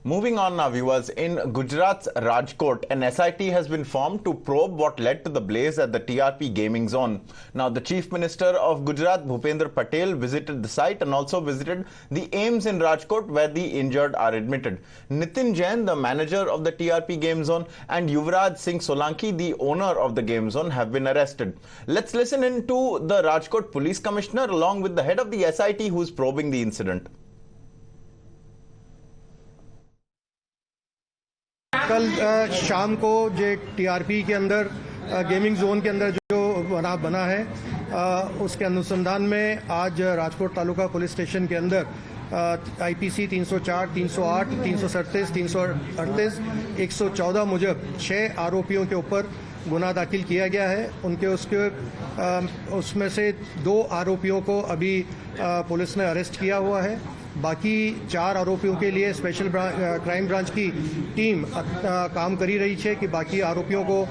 Moving on now, viewers, in Gujarat's Rajkot, an SIT has been formed to probe what led to the blaze at the TRP gaming zone. Now, the Chief Minister of Gujarat, Bhupendra Patel, visited the site and also visited the AIIMS in Rajkot, where the injured are admitted. Nitin Jain, the manager of the TRP game zone, and Yuvraj Singh Solanki, the owner of the game zone, have been arrested. Let's listen in to the Rajkot Police Commissioner along with the head of the SIT who is probing the incident. कल शाम को जो TRP के अंदर gaming zone के अंदर जो बना है उसके अनुसंधान में आज राजकोट तालुका पुलिस स्टेशन के अंदर आईपीसी 304, 308, 337, 338, 114 मुजब 6 आरोपियों के ऊपर गुना दाखिल किया गया है। उसमें से 2 आरोपियों को अभी पुलिस ने अरेस्ट किया हुआ है। बाकी 4 आरोपियों के लिए स्पेशल क्राइम ब्रांच की टीम काम करी रही है कि बाकी आरोपियों को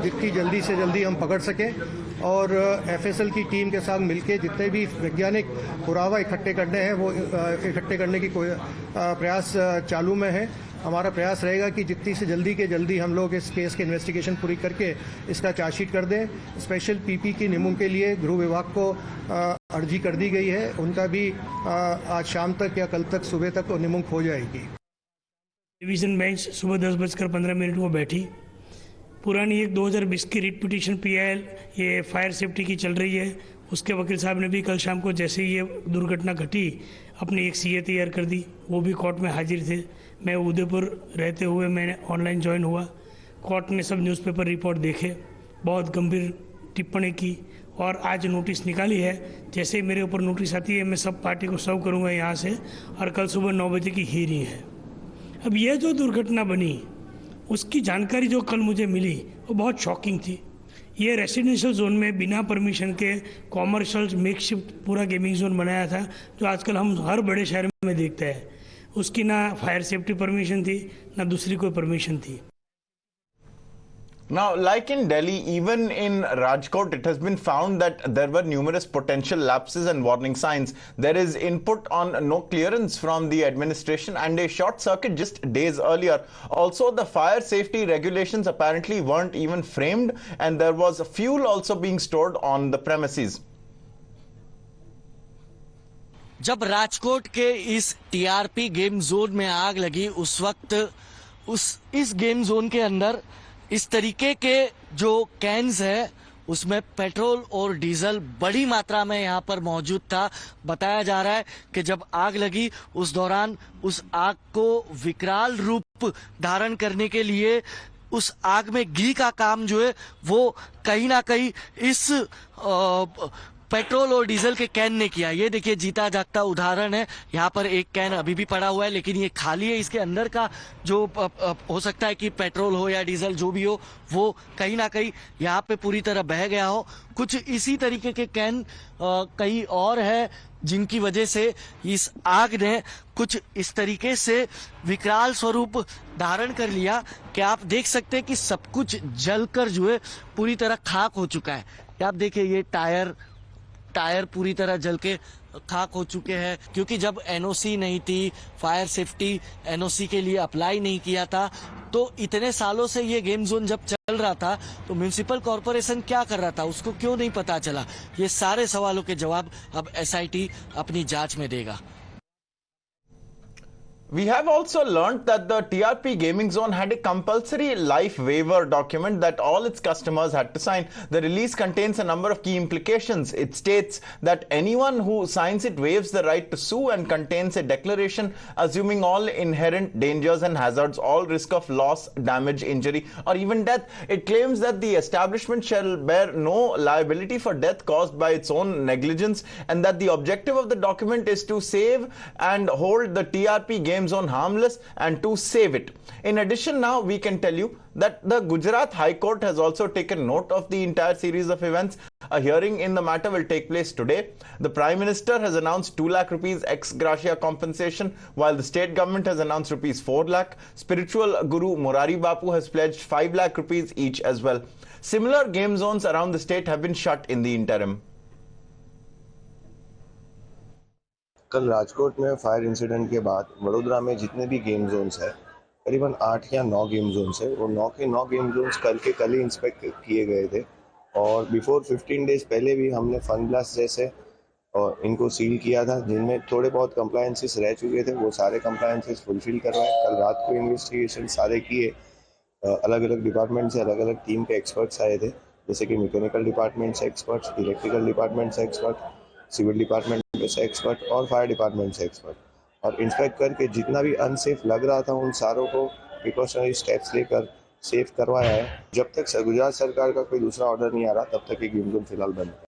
जितनी जल्दी से जल्दी हम पकड़ सकें और एफएसएल की टीम के साथ मिलकर जितने भी वैज्ञानिक पुरावा इकट्ठे करने हैं वो इकट्ठे करने की कोई प्रयास चालू में है। हमारा प्रयास रहेगा कि जितनी से जल्दी हम लोग इस केस की इन्वेस्टिगेशन पूरी करके इसका चार्जशीट कर दें। स्पेशल पीपी की नियमों के लिए गृह विभाग को अर्जी कर दी गई है, उनका भी आज शाम तक या कल तक सुबह तक नियमों हो जाएगी। डिवीजन बेंच सुबह 10:15 को बैठी। पुरानी एक 2020 की रिट पिटीशन पीआईएल ये फायर सेफ्टी की चल रही है, उसके वकील साहब ने भी कल शाम को जैसे ही ये दुर्घटना घटी अपनी एक सीए तैयार कर दी, वो भी कोर्ट में हाजिर थे। मैं उदयपुर रहते हुए मैंने ऑनलाइन ज्वाइन हुआ। कोर्ट ने सब न्यूज़पेपर रिपोर्ट देखे, बहुत गंभीर टिप्पणी की और आज नोटिस निकाली है। जैसे ही मेरे ऊपर नोटिस आती है मैं सब पार्टी को सर्व करूँगा यहाँ से और कल सुबह 9 बजे की हियरिंग है। अब ये जो दुर्घटना बनी उसकी जानकारी जो कल मुझे मिली वो बहुत शॉकिंग थी। ये रेसिडेंशियल जोन में बिना परमिशन के कॉमर्शियल मेकशिफ्ट पूरा गेमिंग जोन बनाया था, जो आजकल हम हर बड़े शहर में देखते हैं। उसकी ना फायर सेफ्टी परमिशन थी ना दूसरी कोई परमिशन थी। Now, like in Delhi, even in Rajkot, it has been found that there were numerous potential lapses and warning signs. There is input on no clearance from the administration and a short circuit just days earlier. Also, the fire safety regulations apparently weren't even framed, and there was fuel also being stored on the premises. जब राजकोट के इस TRP game zone में आग लगी उस वक्त इस game zone के अंदर इस तरीके के जो कैंस है उसमें पेट्रोल और डीजल बड़ी मात्रा में यहाँ पर मौजूद था। बताया जा रहा है कि जब आग लगी उस दौरान उस आग को विकराल रूप धारण करने के लिए उस आग में घी का काम जो है वो कहीं ना कहीं इस पेट्रोल और डीजल के कैन ने किया। ये देखिए जीता जागता उदाहरण है। यहाँ पर एक कैन अभी भी पड़ा हुआ है लेकिन ये खाली है। इसके अंदर का जो हो सकता है कि पेट्रोल हो या डीजल जो भी हो वो कहीं ना कहीं यहाँ पे पूरी तरह बह गया हो। कुछ इसी तरीके के कैन कई और है जिनकी वजह से इस आग ने कुछ इस तरीके से विकराल स्वरूप धारण कर लिया कि आप देख सकते हैं कि सब कुछ जलकर जो है पूरी तरह खाक हो चुका है। आप देखिए ये टायर पूरी तरह जल के खाक हो चुके हैं क्योंकि जब एनओसी नहीं थी, फायर सेफ्टी एनओसी के लिए अप्लाई नहीं किया था, तो इतने सालों से ये गेम जोन जब चल रहा था तो म्युनिसिपल कॉरपोरेशन क्या कर रहा था उसको क्यों नहीं पता चला। ये सारे सवालों के जवाब अब एसआईटी अपनी जांच में देगा। We have also learnt that the TRP gaming zone had a compulsory life waiver document that all its customers had to sign. The release contains a number of key implications. It states that anyone who signs it waives the right to sue and contains a declaration assuming all inherent dangers and hazards, all risk of loss, damage, injury, or even death. It claims that the establishment shall bear no liability for death caused by its own negligence, and that the objective of the document is to save and hold the TRP game zone harmless and to save it. In addition, now we can tell you that the Gujarat High Court has also taken note of the entire series of events. A hearing in the matter will take place today. The Prime Minister has announced 2 lakh rupees ex gratia compensation, while the state government has announced rupees 4 lakh. Spiritual Guru Morari Bapu has pledged 5 lakh rupees each as well. Similar game zones around the state have been shut in the interim. कल राजकोट में fire incident के बाद वडोदरा में जितने भी game Jones है, करीबन 8 या 9 गेम जोन्स है, वो 9 के 9 गेम जोन्स कल ही इंस्पेक्ट किए गए थे। और बिफोर 15 डेज पहले भी हमने फन ब्लास्ट जैसे और इनको सील किया था, जिनमें थोड़े बहुत कंप्लायंसेस रह चुके थे, वो सारे कंप्लायंसेस फुलफिल करवाए। कल रात को इन्वेस्टिगेशन सारे किए, अलग अलग डिपार्टमेंट से अलग अलग टीम के एक्सपर्ट्स आए थे, जैसे कि मैकेनिकल डिपार्टमेंट से एक्सपर्ट्स, इलेक्ट्रिकल डिपार्टमेंट से एक्सपर्ट, सिविल डिपार्टमेंट से एक्सपर्ट और फायर डिपार्टमेंट से एक्सपर्ट, और इंस्पेक्ट करके जितना भी अनसेफ लग रहा था उन सारों को प्रिकॉशनरी स्टेप्स लेकर सेफ करवाया है। जब तक गुजरात सरकार का कोई दूसरा ऑर्डर नहीं आ रहा तब तक ये गेम जोन फिलहाल बंद है।